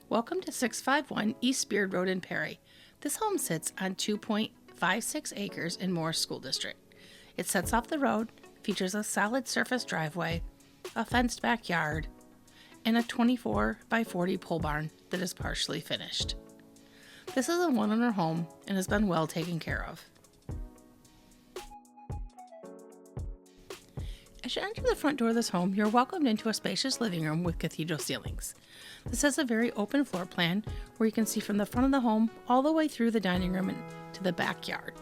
Welcome to 651 East Beard Road in Perry. This home sits on 2.56 acres in Morris School District. It sets off the road, features a solid surface driveway, a fenced backyard, and a 24 by 40 pole barn that is partially finished. This is a one-owner home and has been well taken care of. As you enter the front door of this home, you're welcomed into a spacious living room with cathedral ceilings. This has a very open floor plan where you can see from the front of the home all the way through the dining room and to the backyard.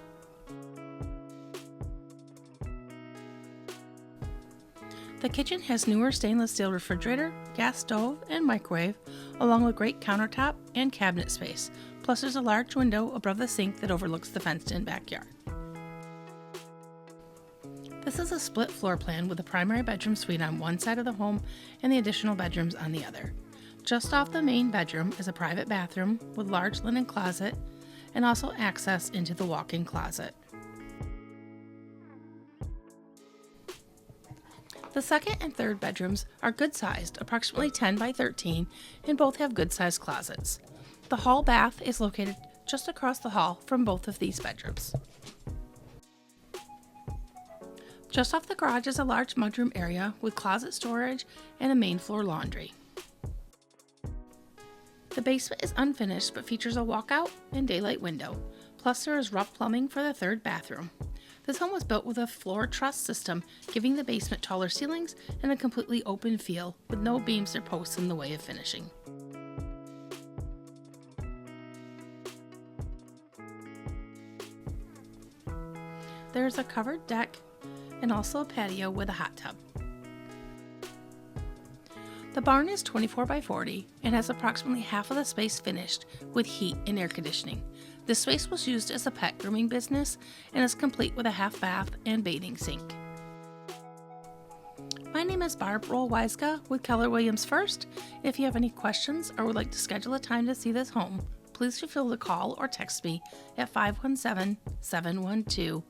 The kitchen has newer stainless steel refrigerator, gas stove, and microwave, along with great countertop and cabinet space. Plus there's a large window above the sink that overlooks the fenced-in backyard. This is a split floor plan with a primary bedroom suite on one side of the home and the additional bedrooms on the other. Just off the main bedroom is a private bathroom with large linen closet and also access into the walk-in closet. The second and third bedrooms are good sized, approximately 10 by 13, and both have good sized closets. The hall bath is located just across the hall from both of these bedrooms. Just off the garage is a large mudroom area with closet storage and a main floor laundry. The basement is unfinished but features a walkout and daylight window, plus there is rough plumbing for the third bathroom. This home was built with a floor truss system, giving the basement taller ceilings and a completely open feel with no beams or posts in the way of finishing. There is a covered deck and also a patio with a hot tub. The barn is 24 by 40 and has approximately half of the space finished with heat and air conditioning. This space was used as a pet grooming business and is complete with a half bath and bathing sink. My name is Barb Roll-Wyzga with Keller Williams First. If you have any questions or would like to schedule a time to see this home, please feel free to call or text me at 517-712-8009.